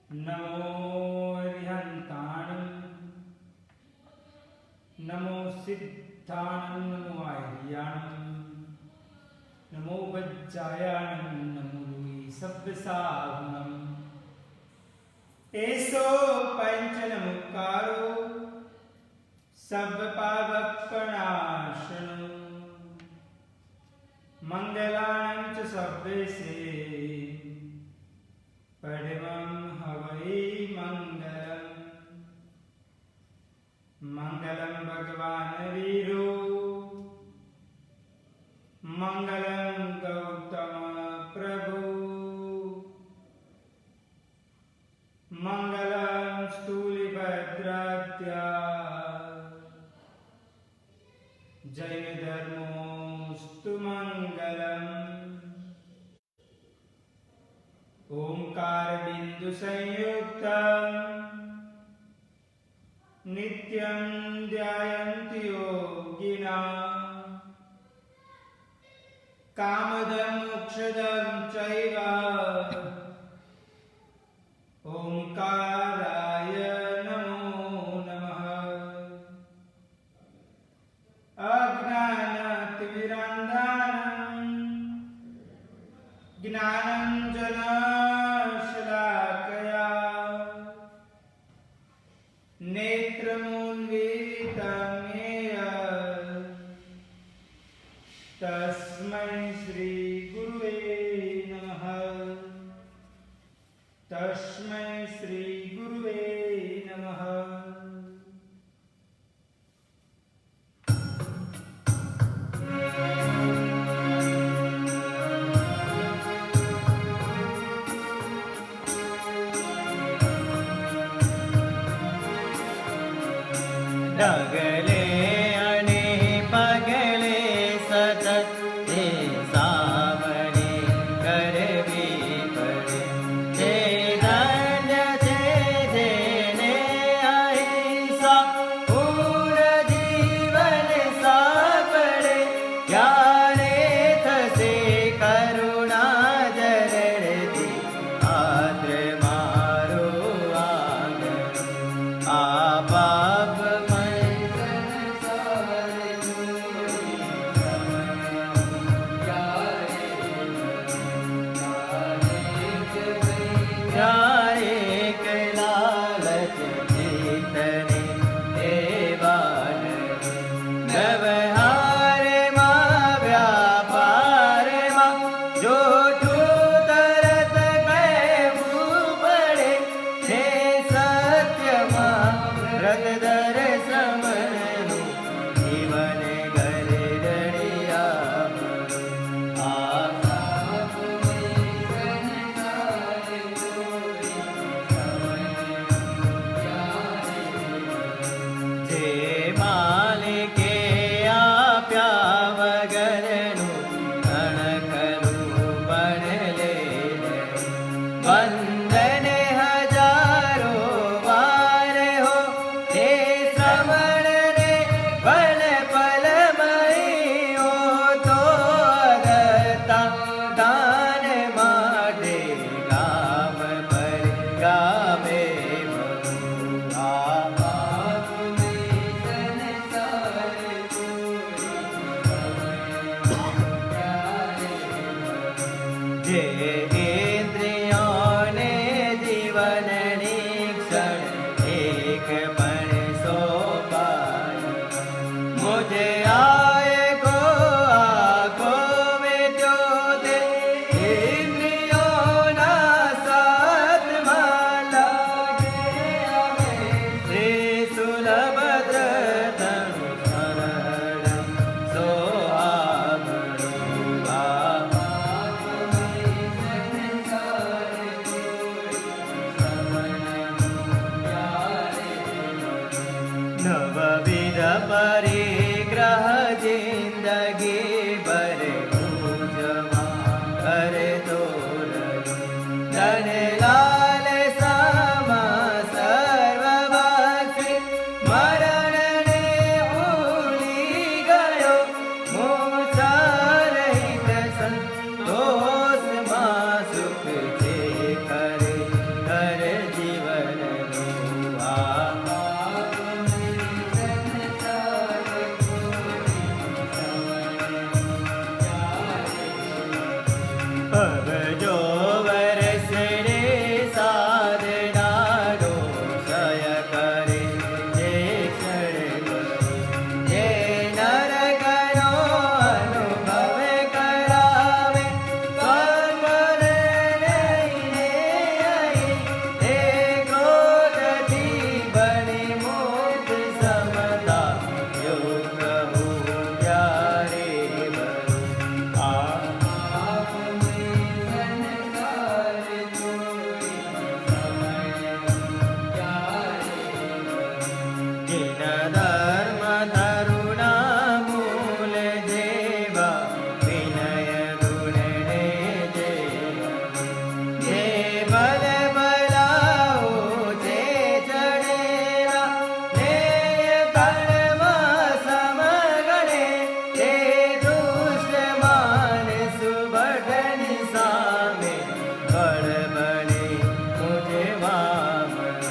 नमो अरिहन्ताणं नमो सिद्धाणं नमो आर्याणं नमो वज्जायाणं नमो Louis सब्बसाहुणं एसो पंचनमुक्कारो सब्बपावपनाशनो मंगलानं च सब्बेसे परमं हवै मंगलम् मंगलं भगवान वीरो मंगलं गौतम प्रभु मंगलं स्थूलिभद्राद्या जैन धर्मोस्तु मंगलम् ओंकार बिंदु संयुक्तं नित्यं ध्यायन्ति योगिनः कामदं मोक्षदं चैव ओंकाराय नमो नमः अज्ञानतिमिरान्धं ज्ञानाञ्जनशलाकया नेत्रमुन्मीलितं येन तस्मै श्रीगुरुवे नमः तस्मै श्रीगुरुवे नमः डगले अने पगले सतत हे सावरे करवी पड़े हे धन्य छे जेने अहिंसा पूर्ण जीवन सापड़े क्यारे थसे करुणा जरती आद्र मारो आगर आ पाप परिग्रह जिंदगी भर पूजवा कर तोर धन लाल समा सर्ववासी मरण ने भूली गयो मोसारहित संतोष मा सुख जे करे कर जी अब जो वर्ष रे साधनारो क्षय करे जे क्षण जे नर करो अनुभव करावे स्वर्ग रहीने आई हे क्रोधती बनी मोद समता योग हो प्यारे जिन धर्म तरुणा मूल देवा विनय गुण ने जे बल बलाओ जे चढ़ेला नेय कर्म समगणे हे दुष्ट मान सुबढ़न सामे बड़बड़े मुझे वामनो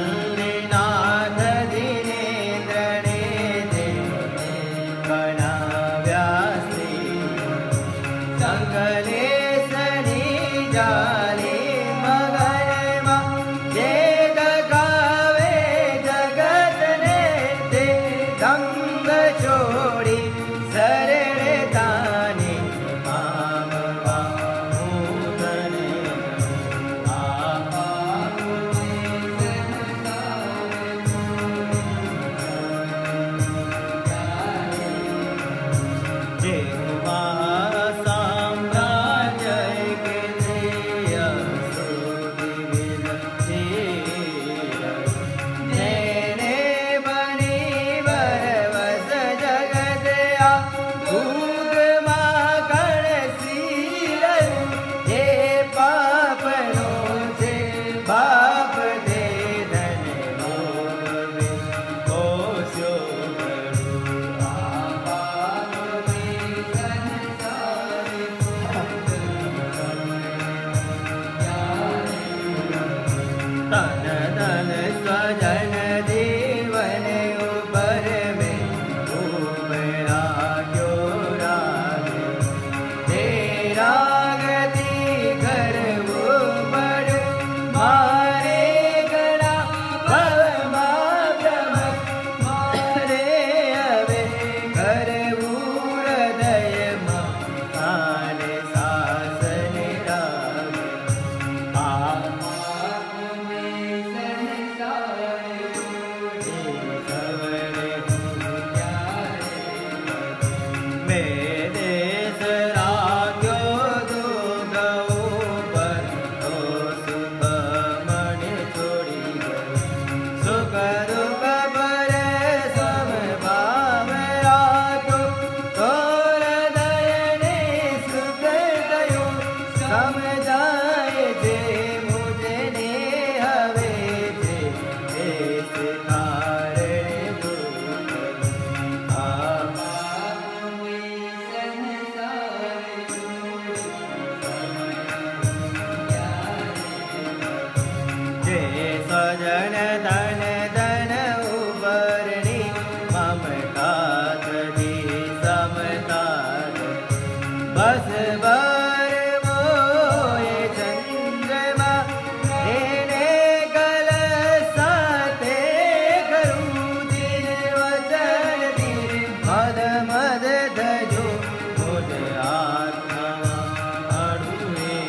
श्रीमल्लिनाथ दिनेन्द्र ने बनाव्यासी संगले सनी जाली मगरमा जे दगावे जगत ने ते रंग छोड़ी सरलतानी मामवा मूदन साम्राज्य के जेने बनी बरवस जगत आ भूग माकड़ श्रीर हे पाप नो से बाप दे धन भोग कोशो तन तन स्वजन जीवन ऊपर में उबरा क्यों रागे तेरा गति कर वो बड़ मारे गड़ा भव मारे अवे कर हृदय मान सासन रागे देश राग्यो दुख ऊपर तो सुख मन छोड़ी गए सुख दुख पर सम भाव राखो तोर दयने सुख दयो समझाए जे मुझने हवे जे देश कारण दुख जे सजन धन धन उबरणी ममता जी समतार बस बर मोए चंद्रमा तेने गल साथे करूं दिन वचन दिन मद मद धजो मुझ आत्मा अड़ुए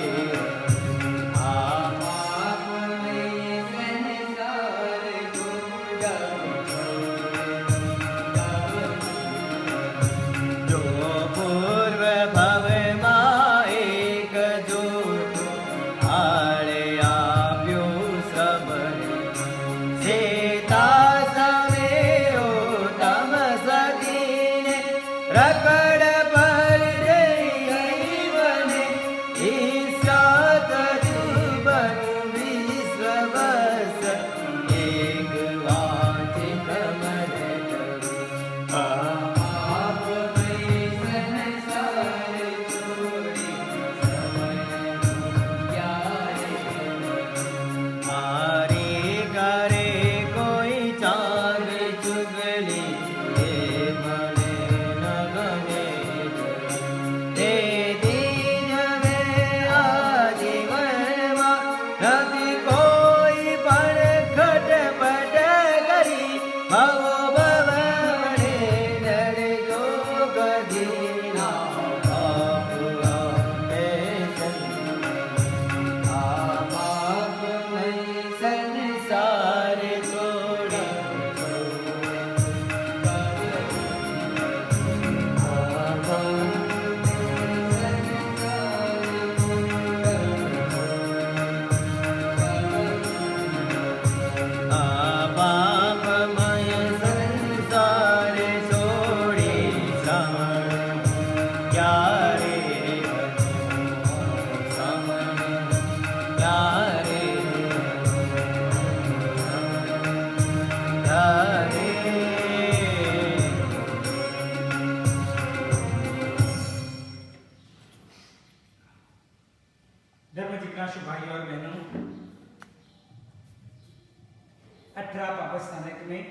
18 पापस्थानक में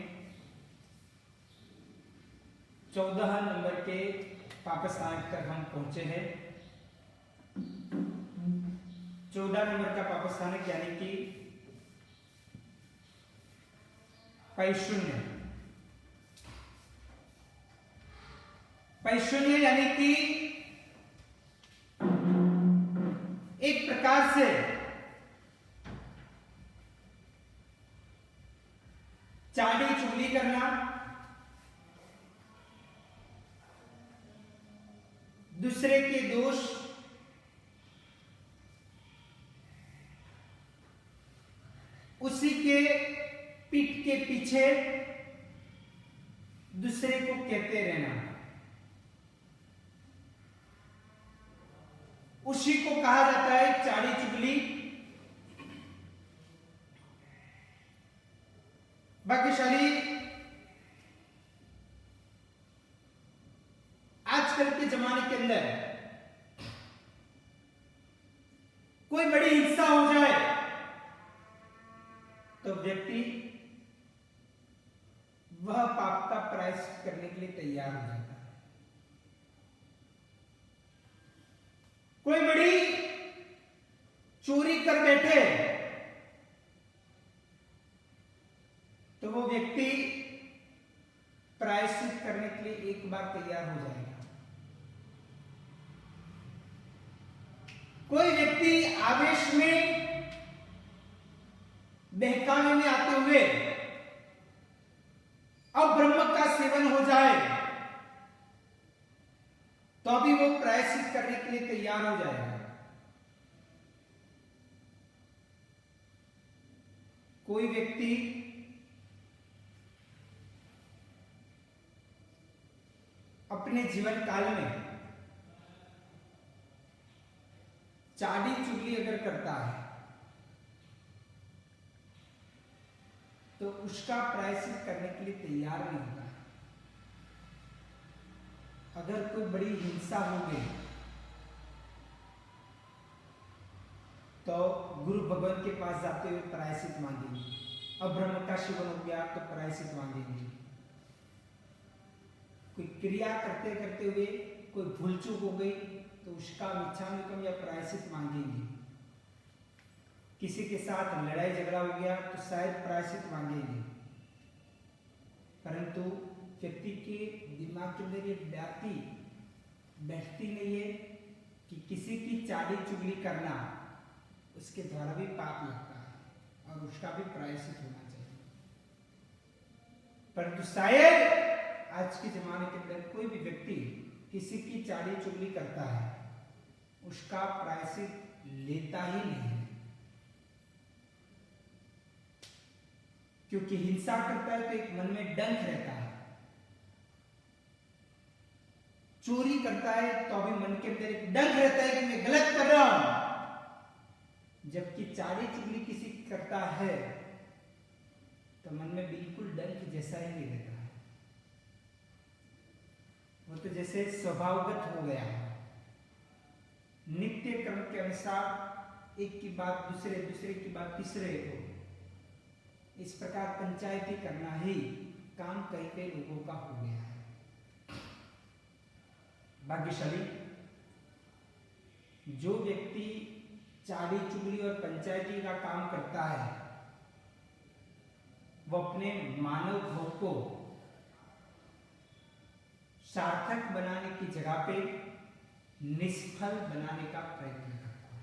14 नंबर के पापस्थानक तक हम पहुंचे हैं। 14 नंबर का पापस्थानक यानी कि पैशून्य। पैशून्य यानी कि एक प्रकार से चाली चुगली करना, दूसरे के दोष उसी के पीठ के पीछे दूसरे को कहते रहना, उसी को कहा जाता है चाली चुगली। भाग्यशाली आजकल के जमाने के अंदर कोई बड़ी हिंसा हो जाए तो व्यक्ति वह पाप का प्रायश्चित करने के लिए तैयार हो जाता है। कोई बड़ी चोरी कर बैठे तो वो व्यक्ति प्रायश्चित करने के लिए एक बार तैयार हो जाएगा। कोई व्यक्ति आवेश में बहकावे में आते हुए अब ब्रह्म का सेवन हो जाए तो अभी वो प्रायश्चित करने के लिए तैयार हो जाएगा। कोई व्यक्ति अपने जीवन काल में चाली चुगली अगर करता है तो उसका प्रायश्चित करने के लिए तैयार नहीं होता है। अगर कोई बड़ी हिंसा हो गई तो गुरु भगवान के पास जाते हुए प्रायश्चित मांगेंगे। अब ब्रह्म का सेवन हो गया तो प्रायश्चित मांगेंगे। कोई क्रिया करते करते हुए कोई भूल चूक हो गई तो उसका मिच्छामिकम या प्रायश्चित मांगेंगे। किसी के साथ लड़ाई झगड़ा हो गया तो शायद प्रायश्चित मांगेंगे। परंतु व्यक्ति के दिमाग के अंदर ये व्याप्ति बैठती नहीं है कि किसी की चाली चुगली करना उसके द्वारा भी पाप लगता है और उसका भी प्रायश्चित होना चाहिए। परंतु शायद आज के जमाने के अंदर कोई भी व्यक्ति किसी की चाली चुगली करता है उसका प्रायश्चित लेता ही नहीं है, क्योंकि हिंसा करता है तो एक मन में डंक रहता है। चोरी करता है तो अभी मन के अंदर एक डंक रहता है कि मैं गलत कर रहा हूं। जबकि चाली चुगली किसी करता है तो मन में बिल्कुल डंक जैसा ही नहीं रहता है। वो तो जैसे स्वभावगत हो गया है। नित्य क्रम के अनुसार एक की बात दूसरे, दूसरे की बात तीसरे को, इस प्रकार पंचायती करना ही काम कई कई लोगों का हो गया है। भाग्यशाली जो व्यक्ति चाली चुगली और पंचायती का काम करता है वो अपने मानव भोग को सार्थक बनाने की जगह पे निष्फल बनाने का प्रयत्न करता है।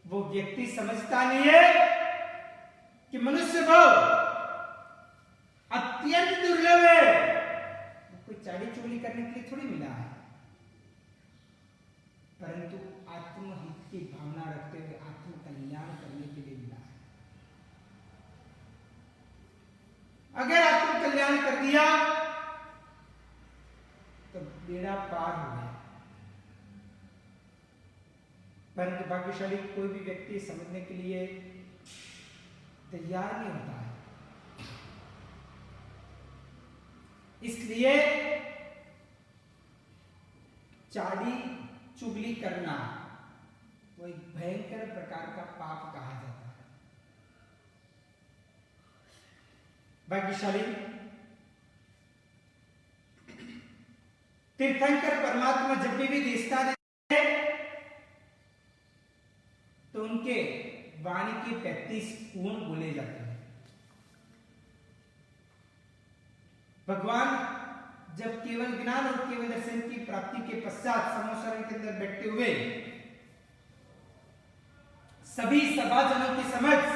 वो व्यक्ति समझता नहीं है कि मनुष्य भाव अत्यंत दुर्लभ है। वो कोई चाली चुगली करने के लिए थोड़ी मिला है, परंतु आत्महित की भावना रखते हुए आत्म कल्याण करने के लिए मिला है। अगर आत्म कल्याण कर दिया तो बेड़ा पार हो गया। परंतु भाग्यशाली कोई भी व्यक्ति समझने के लिए तैयार नहीं होता है। इसलिए चाली चुगली करना वो एक भयंकर प्रकार का पाप कहा जाता है। भाग्यशाली तीर्थंकर परमात्मा जब भी दीक्षा देते हैं तो उनके वाणी के 35 गुण बोले जाते हैं। भगवान जब केवल ज्ञान और केवल दर्शन की प्राप्ति के पश्चात समोसरण के अंदर बैठते हुए सभी सभाजनों की समक्ष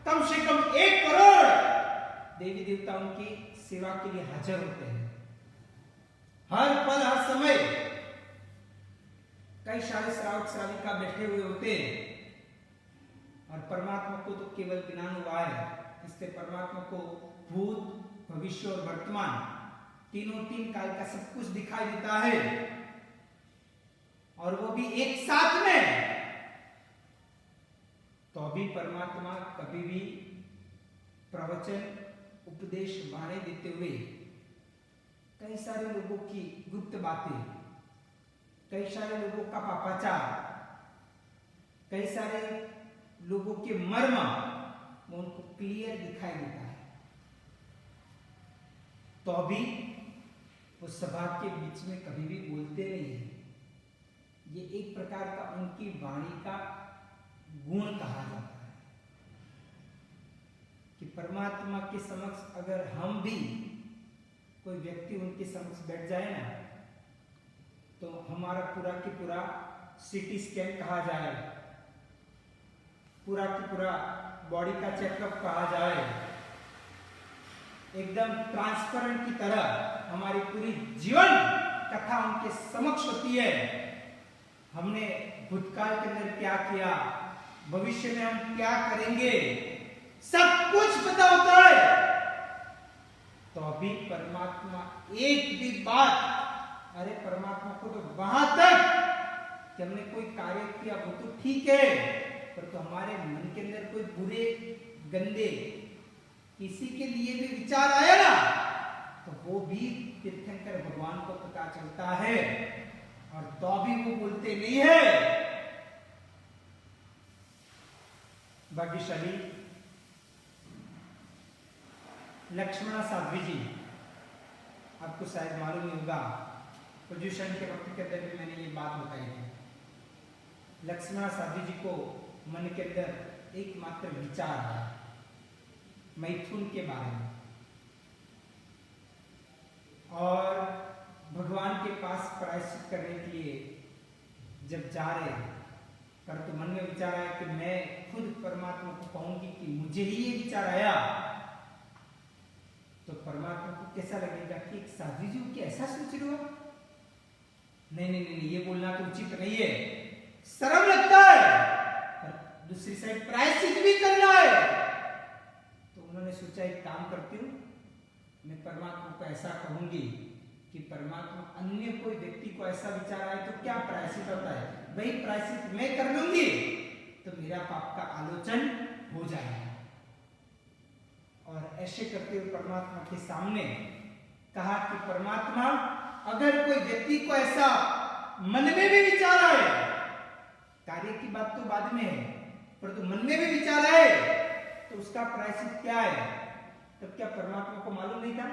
कम से कम 1 करोड़ देवी देवता उनकी सेवा के लिए हाजिर होते हैं। हर पल हर समय कई सारे श्रावक श्राविका बैठे हुए होते हैं और परमात्मा को तो केवल ज्ञान हुआ है, इसलिए परमात्मा को भूत भविष्य और वर्तमान तीनों तीन काल का सब कुछ दिखाई देता है और वो भी एक साथ में। तो अभी परमात्मा कभी भी प्रवचन उपदेश वाणी देते हुए कई सारे लोगों की गुप्त बातें, कई सारे लोगों का पापाचार, कई सारे लोगों के मर्म वो उनको क्लियर दिखाई देता है। तो अभी वो सभा के बीच में कभी भी बोलते नहीं है। ये एक प्रकार का उनकी वाणी का गुण कहा जाता है कि परमात्मा के समक्ष अगर हम भी कोई व्यक्ति उनके समक्ष बैठ जाए ना तो हमारा पूरा की पूरा सीटी स्कैन कहा जाए, पूरा की पूरा बॉडी का चेकअप कहा जाए, एकदम ट्रांसपेरेंट की तरह हमारी पूरी जीवन कथा उनके समक्ष होती है। हमने भूतकाल के अंदर क्या किया, भविष्य में हम क्या करेंगे, सब कुछ पता होता है। तो अभी परमात्मा एक भी बात, अरे परमात्मा को तो वहां तक कि हमने कोई कार्य किया वो तो ठीक है, पर तो हमारे मन के अंदर कोई बुरे गंदे किसी के लिए भी विचार आया ना तो वो भी तीर्थंकर भगवान को पता चलता है और तो भी वो बोलते नहीं है। भाग्यशाली लक्ष्मण साध्वी जी, आपको शायद मालूम नहीं होगा, प्रज्योषण के वक्त के अंदर भी मैंने ये बात बताई थी। लक्ष्मण साध्वी जी को मन के अंदर एकमात्र विचार है मैथुन के बारे में और भगवान के पास प्रायश्चित करने के लिए जब जा रहे पर तो मन में विचार आया कि मैं खुद परमात्मा को कहूंगी कि मुझे ही ये विचार आया तो परमात्मा को कैसा लगेगा कि एक साध्वी जी की ऐसा सोच रहे हो। नहीं नहीं नहीं, ये बोलना तो उचित नहीं है, शर्म लगता है, पर दूसरी साइड प्रायश्चित भी करना है। तो उन्होंने सोचा एक काम करती हूँ, मैं परमात्मा को ऐसा कहूंगी कि परमात्मा अन्य कोई व्यक्ति को ऐसा विचार आए तो क्या प्रायश्चित होता है, वही प्रायश्चित मैं कर लूंगी तो मेरा पाप का आलोचन हो जाएगा। और ऐसे करते हुए परमात्मा के सामने कहा कि परमात्मा अगर कोई व्यक्ति को ऐसा मन में भी विचार आए, कार्य की बात तो बाद में है, परंतु मन में भी विचार आए तो उसका प्रायश्चित क्या है। तब क्या परमात्मा को मालूम नहीं था?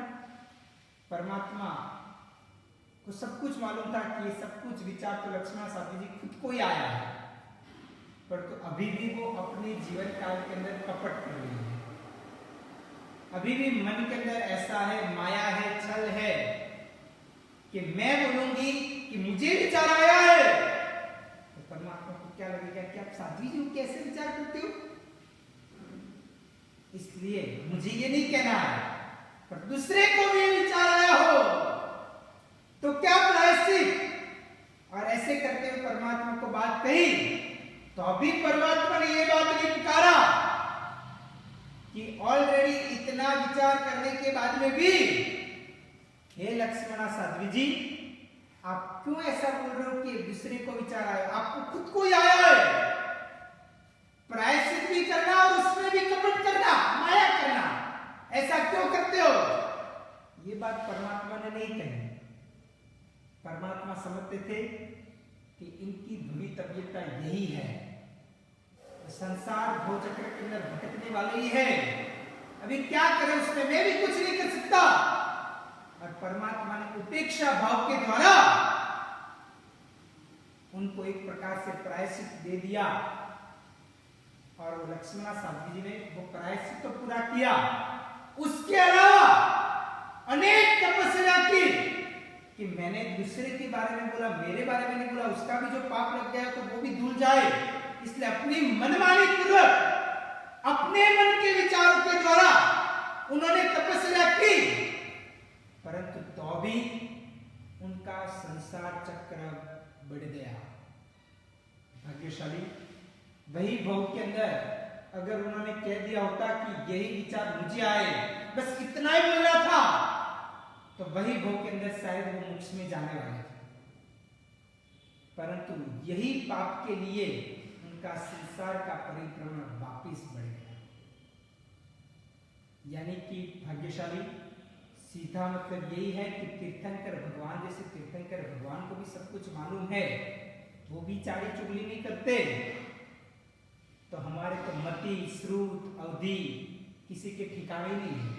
परमात्मा को सब कुछ मालूम था कि ये सब कुछ विचार तो लक्ष्मण साध्वी जी खुद को ही आया है, पर तो अभी भी वो अपने जीवन काल के अंदर कपट कर रही है। अभी भी मन के अंदर ऐसा है, माया है, छल है कि मैं बोलूंगी कि मुझे विचार आया है तो परमात्मा को क्या लगेगा कि आप साध्वी जी कैसे विचार करते हो। इसलिए मुझे ये नहीं कहना है, पर दूसरे को भी विचार आया हो तो क्या प्रायश्चित। और ऐसे करते हुए परमात्मा को बात कही तो अभी परमात्मा ने ये बात नहीं पुकारा कि ऑलरेडी इतना विचार करने के बाद में भी हे लक्ष्मणा साध्वी जी आप क्यों ऐसा बोल रहे हो कि दूसरे को विचार आया, आपको खुद को ही आया है। प्रायश्चित भी करना और उसमें भी कपट करना, माया करना, ऐसा क्यों करते हो। ये बात परमात्मा ने नहीं कही। परमात्मा समझते थे कि इनकी भवितव्यता यही है, संसार भवचक्र के अंदर भटकने वाले ही है, अभी क्या करें उसमें, मैं भी कुछ नहीं कर सकता। और परमात्मा ने उपेक्षा भाव के द्वारा उनको एक प्रकार से प्रायश्चित दे दिया। और वो लक्ष्मणा साध्वी जी ने वो प्रायश्चित तो पूरा किया, उसके अलावा अनेक तपस्या की कि मैंने दूसरे के बारे में बोला, मेरे बारे में नहीं बोला, उसका भी जो पाप लग गया तो वो भी धुल जाए। इसलिए अपनी मनमानी पूर्वक अपने मन के विचारों के द्वारा उन्होंने तपस्या की, परंतु तो भी उनका संसार चक्र बढ़ गया। भाग्यशाली वही भोग के अंदर अगर उन्होंने कह दिया होता कि यही विचार मुझे आए, बस इतना ही बोलना था, तो वही भोग के अंदर शायद वो मोक्ष में जाने वाले थे। परंतु यही पाप के लिए उनका संसार का परिक्रमण वापिस बढ़ गया। यानी कि भाग्यशाली सीधा मतलब यही है कि तीर्थंकर भगवान जैसे तीर्थंकर भगवान को भी सब कुछ मालूम है, वो भी चाली चुगली नहीं करते। तो हमारे तो मति श्रुत अवधि किसी के ठिकाने नहीं है।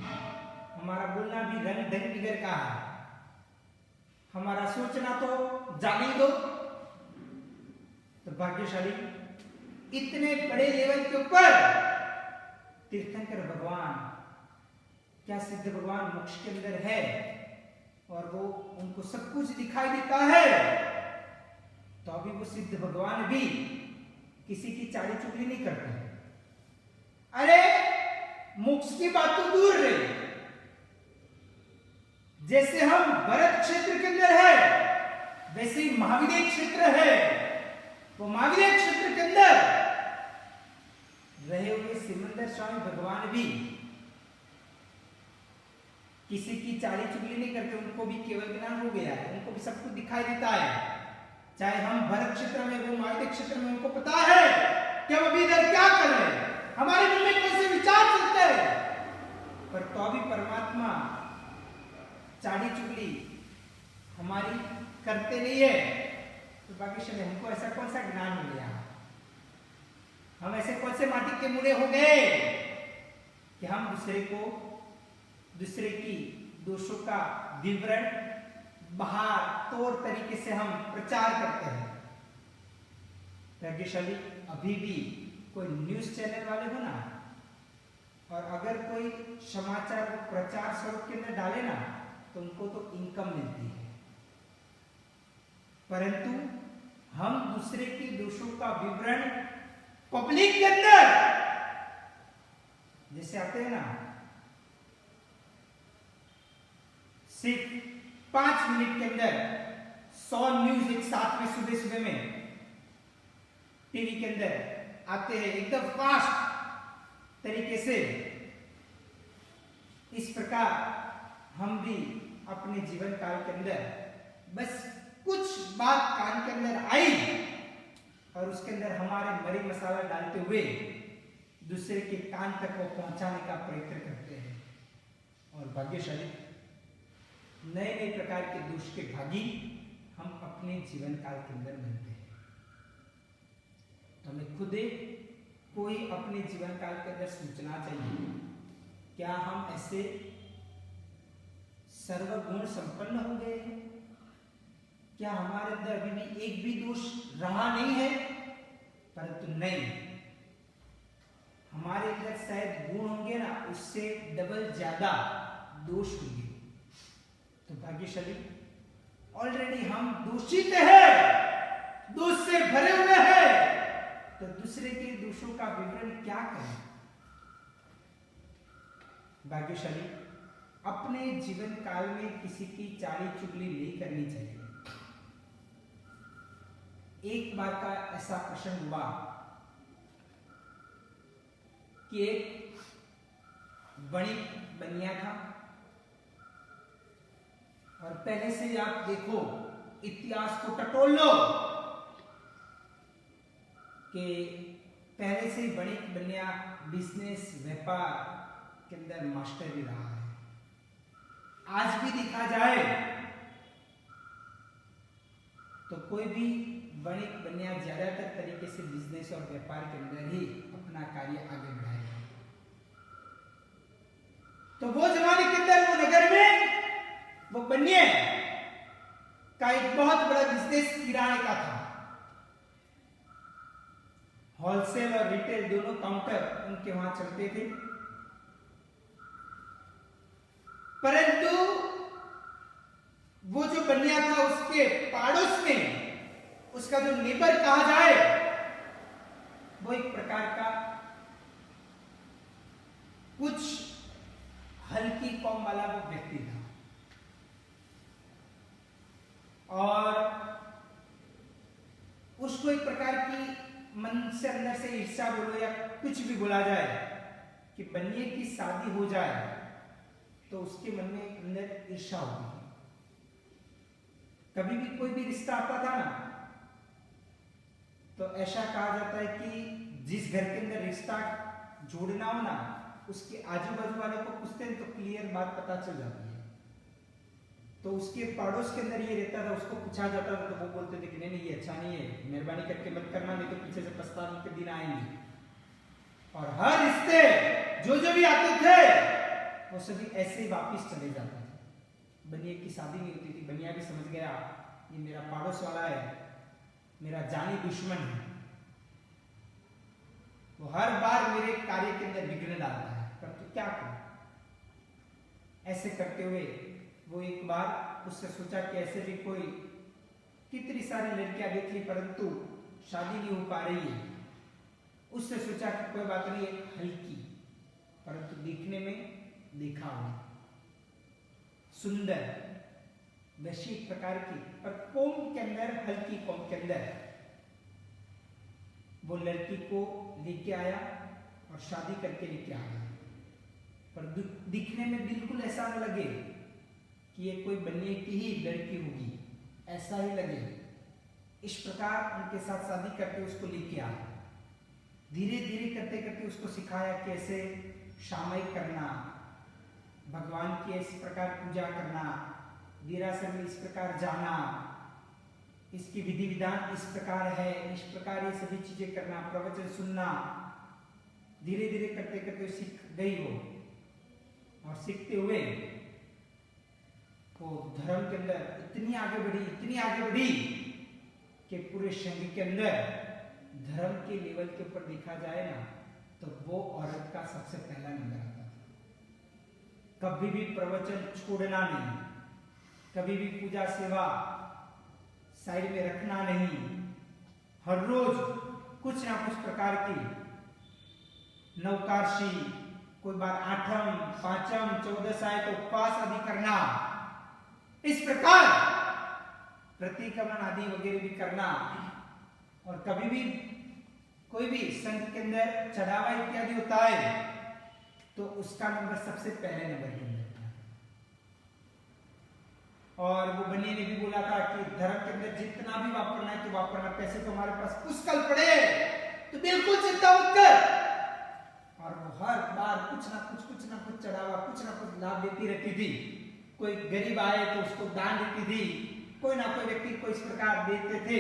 हमारा बोलना भी रंग ढंग बिगड़ का है, हमारा सोचना तो जाने दो। तो भाग्यशाली इतने बड़े लेवल के ऊपर तीर्थंकर भगवान, क्या सिद्ध भगवान मोक्ष के अंदर है और वो उनको सब कुछ दिखाई देता है, तो अभी वो सिद्ध भगवान भी किसी की चाली चुगली नहीं करते। अरे मोक्ष की बात तो दूर रही, जैसे हम भरत क्षेत्र के अंदर है वैसे ही महाविदेह क्षेत्र है। वो महाविदेह क्षेत्र के अंदर रहे हुए सिमंदर स्वामी भगवान भी किसी की चाली चुगली नहीं करते, उनको भी केवल ज्ञान हो गया है, उनको भी सब कुछ दिखाई देता है। चाहे हम भरत क्षेत्र में, वो महाविदेह क्षेत्र में, उनको पता है कि हम अभी इधर क्या कर रहे हैं, हमारे मन में कौन से विचार चलते हैं, पर तो भी परमात्मा चाली चुगली हमारी करते नहीं है। तो बाकी शरीर हमको ऐसा कौन सा ज्ञान हो गया, हम ऐसे कौन से माटी के मुड़े हो गए कि हम दूसरे की दोषों का विवरण बाहर तौर तरीके से हम प्रचार करते हैं। भाग्यशाली अभी भी कोई न्यूज चैनल वाले हो ना, और अगर कोई समाचार प्रचार स्वरूप के अंदर डाले ना, तो उनको तो इनकम मिलती है, परंतु हम दूसरे के दोषों का विवरण पब्लिक के अंदर जैसे आते हैं ना, सिर्फ 5 मिनट के अंदर 100 न्यूज एक साथ में सुबह में टीवी के अंदर आते हैं एकदम फास्ट तरीके से। इस प्रकार हम भी अपने जीवन काल के अंदर बस कुछ बात कान के अंदर आई और उसके अंदर हमारे मरी मसाला डालते हुए दूसरे के कान तक वो पहुंचाने का प्रयत्न करते हैं। और भाग्यशाली नए नए प्रकार के दोष के भागी हम अपने जीवन काल के अंदर बनते हैं। तो हमें खुद कोई अपने जीवन काल के अंदर सोचना चाहिए, क्या हम ऐसे सर्वगुण संपन्न हो गए हैं? क्या हमारे अंदर अभी भी एक भी दोष रहा नहीं है? परंतु नहीं, हमारे अंदर शायद गुण होंगे ना, उससे डबल ज्यादा दोष होंगे। तो भाग्यशाली ऑलरेडी हम दूषित है, दोष से भरे हुए हैं, तो दूसरे के दोषों का विवरण क्या करें? भाग्यशाली अपने जीवन काल में किसी की चाली चुगली नहीं करनी चाहिए। एक बार का ऐसा प्रसंग हुआ कि एक वणिक बनिया था, और पहले से आप देखो, इतिहास को टटोल लो कि पहले से वणिक बनिया बिजनेस व्यापार के अंदर मास्टर ही रहा है। आज भी देखा जाए तो कोई भी वणिक बनिया ज्यादातर तरीके से बिजनेस और व्यापार के अंदर ही अपना कार्य आगे बढ़ाएगा। तो वो जमाने के अंदर वो नगर में वो बनिए का एक बहुत बड़ा बिजनेस किराने का था। होलसेल और रिटेल दोनों काउंटर उनके वहां चलते थे। परंतु वो जो बनिया था उसके पड़ोस में उसका जो नेबर कहा जाए वो एक प्रकार का कुछ हल्की कौम वाला वो व्यक्ति था और उसको एक प्रकार की मन से अंदर से ईर्ष्या बोलो या कुछ भी बोला जाए कि बनिए की शादी हो जाए तो उसके मन में अंदर ईर्ष्या होती है। कभी भी कोई भी रिश्ता आता था ना तो ऐसा कहा जाता है कि जिस घर के अंदर रिश्ता जोड़ना हो ना उसके आजू बाजू वाले को पूछते हैं तो क्लियर बात पता चल जाती है। तो उसके पड़ोस के अंदर ये रहता था, उसको पूछा जाता था तो वो बोलते थे कि नहीं नहीं ये अच्छा नहीं है, मेहरबानी करके मत करना, नहीं तो पीछे से पछताने के दिन आएंगे। और हर रिश्ते जो भी आते थे वो सभी ऐसे ही वापिस चले जाते थे। बनिया की शादी नहीं होती थी। बनिया भी समझ गया ये मेरा पड़ोस वाला है, मेरा जानी दुश्मन है, वो हर बार मेरे कार्य के अंदर विघ्न डालता है, पर तो क्या करूं। ऐसे करते हुए वो एक बार उससे सोचा कि ऐसे भी कोई कितनी सारी लड़कियां देख ली परंतु शादी नहीं हो पा रही है। उससे सोचा कि कोई बात नहीं, एक हल्की परंतु दिखने में देखा हुआ सुंदर वैसी एक प्रकार की पर कौम के अंदर हल्की कौम के अंदर वो लड़की को लेके आया और शादी करके लेके आ गया। पर दिखने में बिल्कुल ऐसा न लगे कि ये कोई बनिए की ही लड़की होगी, ऐसा ही लगे। इस प्रकार उनके साथ शादी करके उसको लेके आया। धीरे धीरे करते करते उसको सिखाया कैसे सामयिक करना, भगवान की इस प्रकार पूजा करना, देरासर में इस प्रकार जाना, इसकी विधि विधान इस प्रकार है, इस प्रकार ये सभी चीजें करना, प्रवचन सुनना। धीरे धीरे करते करते सीख गई वो और सीखते हुए वो धर्म के अंदर इतनी आगे बढ़ी कि पूरे संघ के अंदर धर्म के लेवल के ऊपर देखा जाए ना तो वो औरत का सबसे पहला नंबर आता था। कभी भी प्रवचन छोड़ना नहीं, कभी भी पूजा सेवा साइड में रखना नहीं, हर रोज कुछ ना कुछ प्रकार की नवकाशी, कोई बार आठम पांचम 14 आए तो उपवास आदि करना, इस प्रकार प्रतिक्रमण आदि वगैरह भी करना। और कभी भी कोई भी संघ के अंदर चढ़ावा इत्यादि होता है तो उसका नंबर सबसे पहले नंबर के अंदर था। और वो बनिए ने भी बोला था कि धर्म के अंदर जितना भी वापरना है तो वापरना, पैसे तो हमारे पास पुष्कल पड़े तो बिल्कुल चिंता मत कर। और वो हर बार कुछ ना कुछ चढ़ावा, कुछ ना कुछ लाभ देती रहती थी। कोई गरीब आए तो उसको दान देती थी, कोई ना कोई व्यक्ति को इस प्रकार देते थे।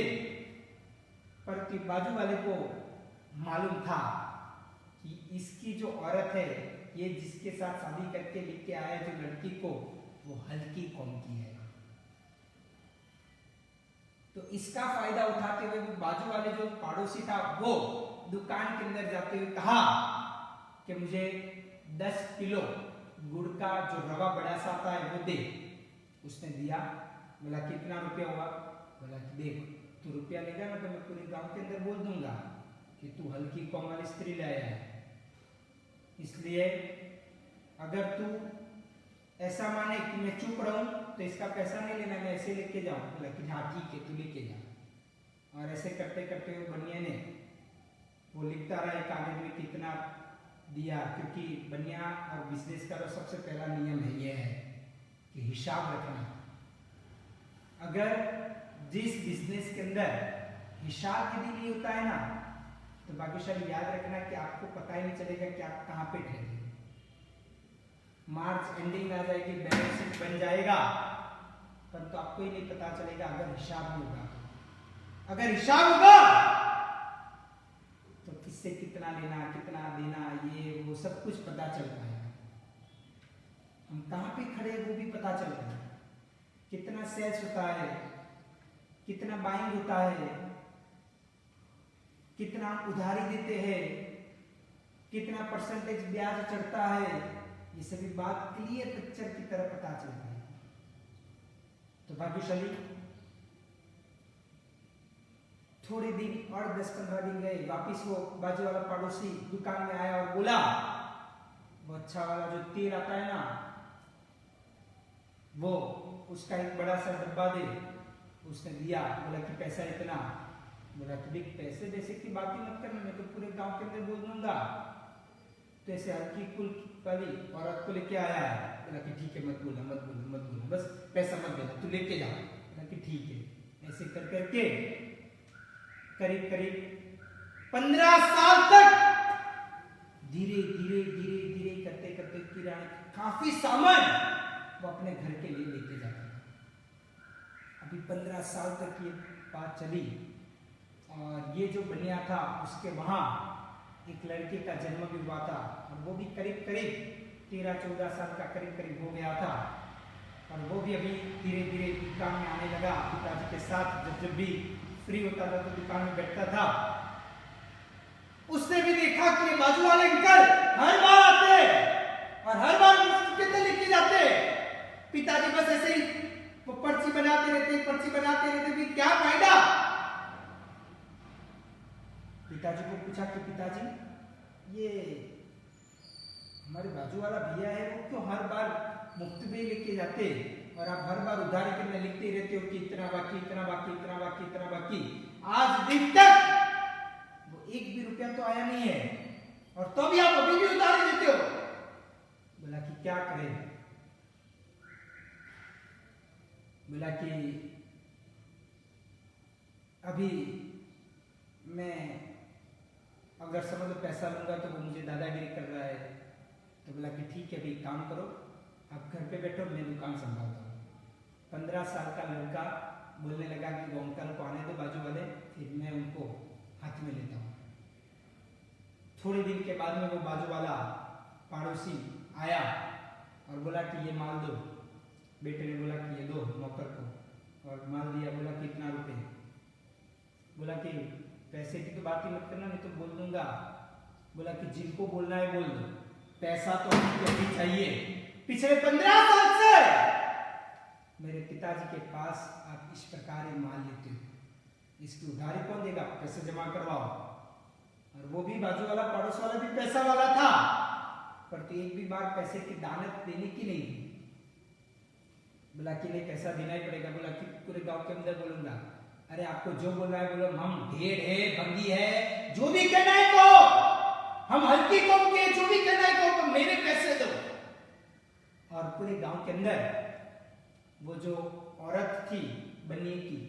परंतु बाजू वाले को मालूम था कि इसकी जो औरत है, ये जिसके साथ शादी करके लेके आया जो लड़की को, वो हल्की कौम की है। तो इसका फायदा उठाते हुए वो बाजू वाले जो पड़ोसी था वो दुकान के अंदर जाते हुए कहा कि मुझे 10 किलो गुड़ का जो रवा बड़ा सा आता है वो दे। उसने दिया। बोला कितना रुपया हुआ? बोला कि देख तू रुपया लेगा ना तो मैं पूरे गांव के अंदर बोल दूंगा कि तू हल्की कौम वाली स्त्री लाया है, इसलिए अगर तू ऐसा माने कि मैं चुप रहूं तो इसका पैसा नहीं लेना, मैं ऐसे लेके जाऊं। बोला कि हाँ ठीक है तू लेके जा। और ऐसे करते करते वो बनिया ने वो लिखता रहा एक कागज में कितना दिया, क्योंकि बनिया और बिजनेस का तो सबसे पहला नियम है ये है कि हिसाब रखना। अगर जिस बिजनेस के अंदर हिसाब यदि नहीं होता है ना तो भाग्यशाली याद रखना कि आपको पता ही नहीं चलेगा कि आप कहाँ पे ठहरे। मार्च एंडिंग आ जाएगी, बैलेंस शीट बन जाएगा, परंतु आपको ही नहीं पता चलेगा अगर हिसाब नहीं होगा। अगर हिसाब होगा तो किससे कितना लेना, कितना देना, ये वो सब कुछ पता चल पाएगा। हम कहाँ पे खड़े हैं वो भी पता चल रहा है, कितना सेल्स होता है, कितना बाइंग होता है, कितना उधारी देते हैं, कितना परसेंटेज ब्याज चढ़ता है, ये सभी बात क्लियर पिक्चर की तरह पता चलता है। तो भाग्यशाली थोड़े दिन और 10-15 दिन गए, वापिस वो बाजू वाला पड़ोसी दुकान में आया और बोला, वो अच्छा वाला जो तेल आता है ना, वो उसका एक बड़ा सा डब्बा दे। उसने दिया, बोला कि पैसा इतना। बोला कि देख पैसे वैसे की बात ही मत करना, मैं तो पूरे गांव के अंदर बोल दूंगा। तो ऐसे हल्की कुल वाली औरत को लेके आया है। बोला कि ठीक है, मत बोलना मत बोलना मत बोलना, बस पैसा मत देना, तू लेके जा। बोला कि ठीक है। ऐसे कर करके करीब करीब 15 साल तक धीरे धीरे धीरे धीरे करते करते किराने काफी सामान वो अपने घर के लिए लेके जाता था। अभी 15 साल तक ये बात चली और ये जो बनिया था उसके वहां एक लड़के का जन्म भी हुआ था और वो भी करीब करीब 13-14 साल का करीब करीब हो गया था। और वो भी अभी धीरे धीरे दुकान में आने लगा। पिताजी के साथ जब भी फ्री होता था तो दुकान में बैठता था। उसने भी देखा कि बाजू वाले अंकल हर बार आते और हर बार कितने लेके जाते। पिताजी बस ऐसे ही वो पर्ची बनाते रहते भी क्या फायदा। पिताजी को पूछा कि पिताजी ये हमारे बाजू वाला भैया है वो क्यों हर बार मुफ्त में लेके जाते और आप हर बार उधारी करने लिखते रहते हो कि इतना बाकी इतना बाकी इतना बाकी इतना बाकी। आज दिन तक वो एक भी रुपया तो आया नहीं है और तो भी आप अभी भी उधारी देते हो। बोला कि क्या करें। बोला कि अभी मैं अगर समझ लो पैसा लूंगा तो वो मुझे दादागिरी कर रहा है। तो बोला कि ठीक है भाई काम करो, आप घर पे बैठो, मैं दुकान संभालता हूँ। 15 साल का लड़का बोलने लगा कि वो अंकल को आने दो बाजू वाले, फिर मैं उनको हाथ में लेता हूँ। थोड़े दिन के बाद में वो बाजू वाला पड़ोसी आया और बोला कि ये माल दो। बेटे ने बोला कि ये दो नौकर को और माल दिया। बोला कि इतना रुपए। बोला कि पैसे की तो बात ही मत करना, नहीं तो बोल दूंगा। बोला कि जिनको बोलना है बोल दो, पैसा तो अभी चाहिए। पिछले 15 साल से मेरे पिताजी के पास आप इस प्रकार ही माल लेते हो, इसकी उधारी कौन देगा, पैसे जमा करवाओ। और वो भी बाजू वाला पड़ोस वाला भी पैसा वाला था, पर तो एक भी बार पैसे की दानत देने की नहीं थी। बोला कि नहीं पैसा देना ही पड़ेगा। बोला कि पूरे गांव के अंदर बोलूंगा। अरे आपको जो बोलना है बोलो, हम ढेर है भंगी है जो भी कहना है को, हम हल्की कौम के जो भी कहना है को, मेरे पैसे दो। और पूरे गांव के अंदर वो जो औरत थी बनिए की,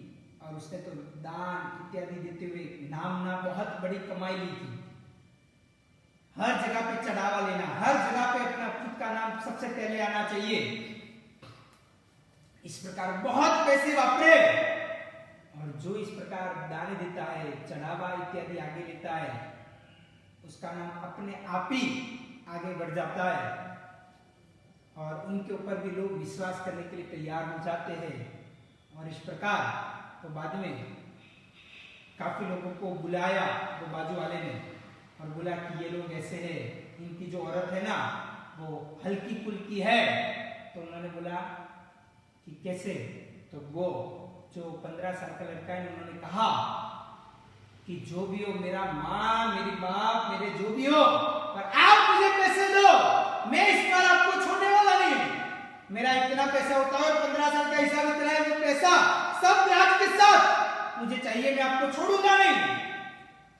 और उसने तो दान इत्यादि देते हुए नाम ना बहुत बड़ी कमाई ली थी। हर जगह पे चढ़ावा लेना, हर जगह पे अपना खुद का नाम सबसे पहले आना चाहिए, इस प्रकार बहुत पैसे वापरे। और जो इस प्रकार दान देता है, चढ़ावा इत्यादि आगे लेता है, उसका नाम अपने आप ही आगे बढ़ जाता है और उनके ऊपर भी लोग विश्वास करने के लिए तैयार हो जाते हैं। और इस प्रकार तो बाद में काफी लोगों को बुलाया वो बाजू वाले ने और बोला कि ये लोग ऐसे हैं, इनकी जो औरत है ना वो हल्की कुल की है। तो उन्होंने बोला कि कैसे। तो वो जो 15 साल का लड़का है उन्होंने कहा कि जो भी हो, मेरा माँ मेरी बाप मेरे जो भी हो, पर आप मुझे पैसे दो, मैं इस बार आपको छोड़ने वाला नहीं। मेरा इतना पैसा होता है, 15 साल का हिसाब इतना है, वो पैसा सब ब्याज के साथ मुझे चाहिए, मैं आपको छोड़ूंगा नहीं।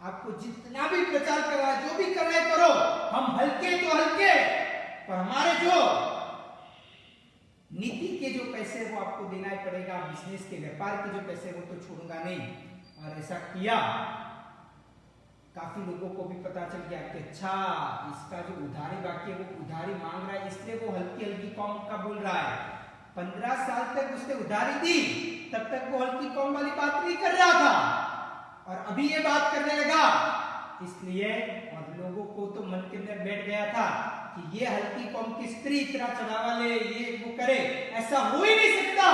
आपको जितना भी प्रचार करना है, जो भी करना है करो, हम हल्के तो हल्के, पर हमारे जो नीति के जो पैसे वो आपको देना ही पड़ेगा, बिजनेस के व्यापार के जो पैसे वो तो छोड़ूंगा नहीं। और ऐसा किया। काफी लोगों को भी पता चल गया कि अच्छा इसका जो उधारी बाकी है वो उधारी मांग रहा है, इसलिए वो हल्की हल्की कौम का बोल रहा है। 15 साल तक उसने उधारी दी, तब तक वो हल्की कौम वाली बात नहीं कर रहा था और अभी ये बात करने लगा। इसलिए और लोगों को तो मन के अंदर बैठ गया था कि ये हल्की कौम की स्त्री इतना चढ़ावा ले, ये वो करे, ऐसा हो ही नहीं सकता।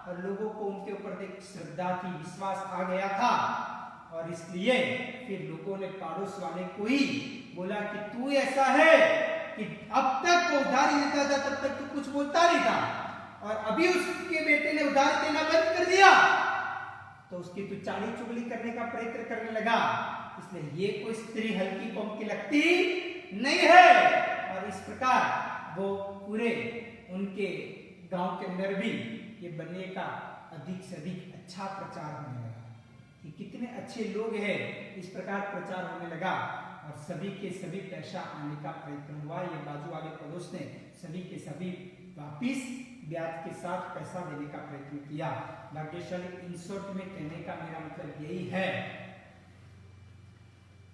और लोगों को उनके ऊपर एक श्रद्धा की, विश्वास आ गया था, और इसलिए फिर लोगों ने पड़ोस वाले को ही बोला कि तू ऐसा है कि अब तक वो उधार ही देता था, तब तक तो कुछ बोलता नहीं था, और अभी उसके बेटे ने उधार देना बंद कर दिया तो उसकी तू चाली चुगली करने का प्रयत्न करने लगा। इसलिए ये कोई स्त्री हल्की कौम की लगती नहीं है। और इस प्रकार वो पूरे उनके गांव के अंदर भी ये बनने का अधिक से अधिक अच्छा प्रचार होने लगा कि कितने अच्छे लोग हैं, इस प्रकार प्रचार होने लगा, और सभी के सभी पैसा आने का प्रयत्न हुआ। ये बाजू वाले पड़ोस ने सभी के सभी वापिस ब्याज के साथ पैसा देने का प्रयत्न किया। भाग्यशाली इन शॉर्ट में कहने का मेरा मतलब यही है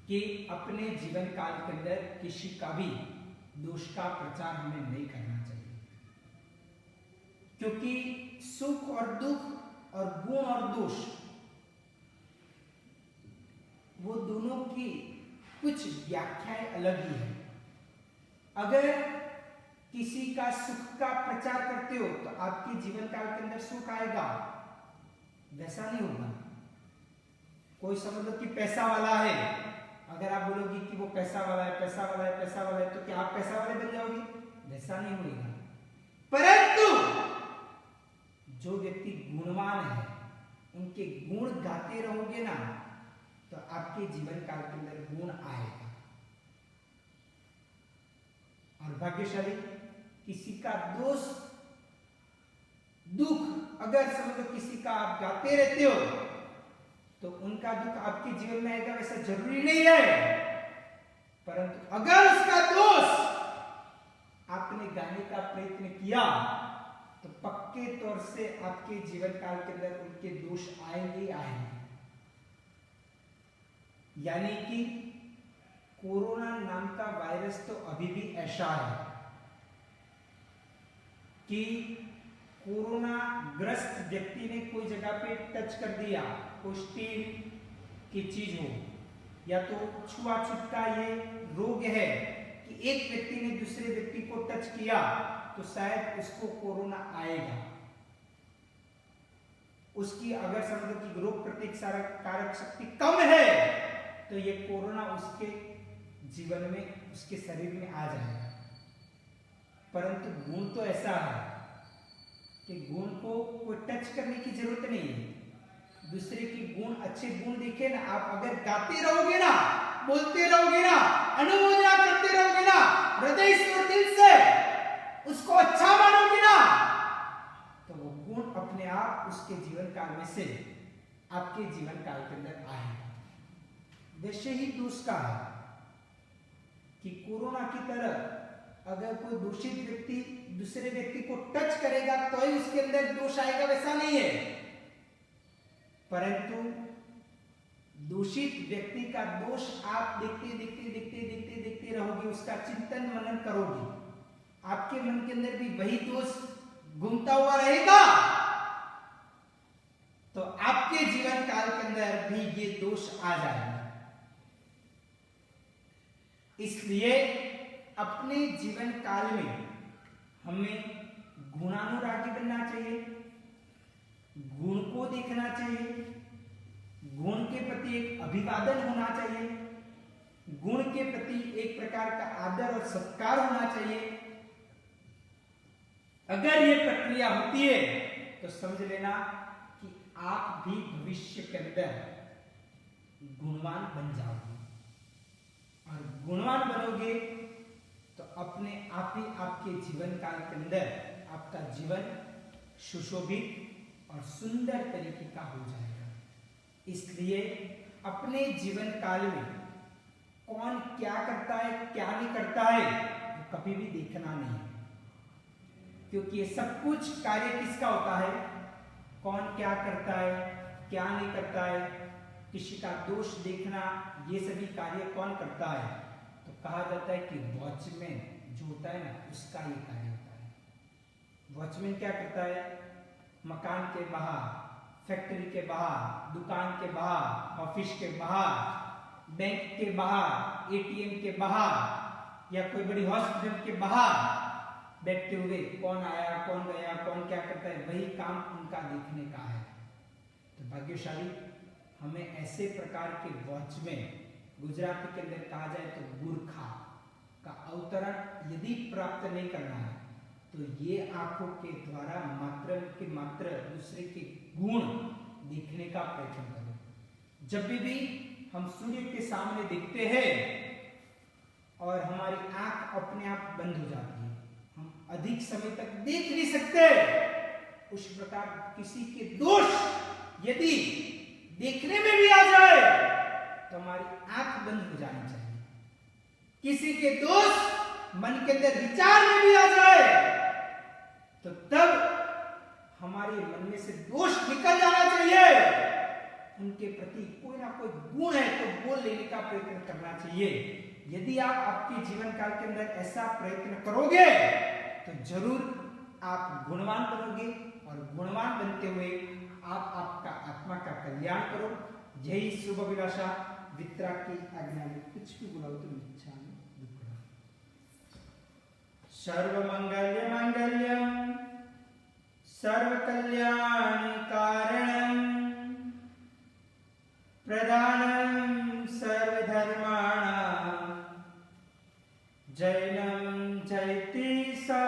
कि अपने जीवन काल के अंदर किसी का भी दोष का प्रचार हमें नहीं करना चाहिए, क्योंकि सुख और दुख और गुण और दोष वो दोनों की कुछ व्याख्याएं अलग ही है। अगर किसी का सुख का प्रचार करते हो तो आपके जीवन काल के अंदर सुख आएगा, वैसा नहीं होगा। कोई समझ लो कि पैसा वाला है, अगर आप बोलोगे कि वो पैसा वाला है, पैसा वाला है, पैसा वाला है, तो क्या आप पैसा वाले बन जाओगे? वैसा नहीं होगा। परंतु जो व्यक्ति गुणवान है, उनके गुण गाते रहोगे ना, तो आपके जीवन काल के अंदर गुण आएगा। और भाग्यशाली किसी का दोष दुख अगर समझो किसी का आप गाते रहते हो तो उनका दुख आपके जीवन में आएगा, वैसा जरूरी नहीं है। परंतु अगर उसका दोष आपने गाने का प्रयत्न किया तो पक्के तौर से आपके जीवन काल के अंदर उनके दोष आएंगे आएंगे। यानी कि कोरोना नाम का वायरस तो अभी भी ऐसा है कि कोरोना ग्रस्त व्यक्ति ने कोई जगह पे टच कर दिया, कोई स्टील की चीज हो, या तो छुआछूत का ये रोग है कि एक व्यक्ति ने दूसरे व्यक्ति को टच किया तो शायद उसको कोरोना आएगा। उसकी अगर समझो कि रोग प्रतिकारक शक्ति कम है तो ये कोरोना उसके जीवन में, उसके शरीर में आ जाएगा। परंतु गुण तो ऐसा है कि गुण को कोई टच करने की जरूरत नहीं है। दूसरे की गुण, अच्छे गुण देखे ना, आप अगर गाते रहोगे ना, बोलते रहोगे ना, अनुमोदना करते रहोगे ना, हृदय से और दिल से उसको अच्छा मानोगे ना, तो वो गुण अपने आप उसके जीवन काल में से आपके जीवन काल के अंदर आएगा। वैसे ही दूसरा है कि कोरोना की तरह अगर कोई दूषित व्यक्ति दूसरे व्यक्ति को टच करेगा तो ही उसके अंदर दोष आएगा, वैसा नहीं है। परंतु दूषित व्यक्ति का दोष आप देखते देखते देखते देखते देखते रहोगे, उसका चिंतन मनन करोगे, आपके मन के अंदर भी वही दोष घूमता हुआ रहेगा, तो आपके जीवन काल के अंदर भी ये दोष आ जाएगा। इसलिए अपने जीवन काल में हमें गुणानुरागी बनना चाहिए, गुण को देखना चाहिए, गुण के प्रति एक अभिवादन होना चाहिए, गुण के प्रति एक प्रकार का आदर और सत्कार होना चाहिए। अगर ये प्रक्रिया होती है तो समझ लेना कि आप भी भविष्य के अंदर गुणवान बन जाओगे, और गुणवान बनोगे तो अपने आप ही आपके जीवन काल के अंदर आपका जीवन सुशोभित और सुंदर तरीके का हो जाएगा। इसलिए अपने जीवन काल में कौन क्या करता है, क्या नहीं करता है, वो कभी भी देखना नहीं है, क्योंकि ये सब कुछ कार्य किसका होता है, कौन क्या करता है, क्या नहीं करता है, किसी का दोष देखना, ये सभी कार्य कौन करता है। तो कहा जाता है कि वॉचमैन जो होता है ना, उसका ये कार्य होता है। वॉचमैन क्या करता है, मकान के बाहर, फैक्ट्री के बाहर, दुकान के बाहर, ऑफिस के बाहर बैंक के बाहर, एटीएम के बाहर या कोई बड़ी हॉस्पिटल के बाहर बैठते हुए कौन आया, कौन गया, कौन क्या करता है, वही काम उनका देखने का है। तो भाग्यशाली हमें ऐसे प्रकार के वॉचमैन, गुजराती के अंदर कहा जाए तो गुरखा का अवतरण यदि प्राप्त नहीं करना है तो ये आंखों के द्वारा मात्र दूसरे के गुण देखने का प्रयत्न करें। जब भी हम सूर्य के सामने दिखते हैं और हमारी आंख अपने आप बंद हो जाती है, हम अधिक समय तक देख नहीं सकते, उस प्रकार किसी के दोष यदि देखने में भी आ जाए तो हमारी आंख बंद हो जानी चाहिए। किसी के दोष मन के अंदर विचार में भी आ जाए तो तब हमारे मन में से दोष निकल जाना चाहिए। उनके प्रति कोई ना कोई गुण है तो बोल लेने का प्रयत्न करना चाहिए। यदि आप आपके जीवन काल के अंदर ऐसा प्रयत्न करोगे तो जरूर आप गुणवान बनोगे और गुणवान बनते हुए आप आपका आत्मा का कल्याण करो। यही शुभ अभिलाषा वितरा की आज्ञा में कुछ भी बुलाओ तो इच्छा में सर्व मंगल्य मंगल्यम सर्व कल्याण कारणम प्रधानम सर्व धर्माणाम जैनम जयति सा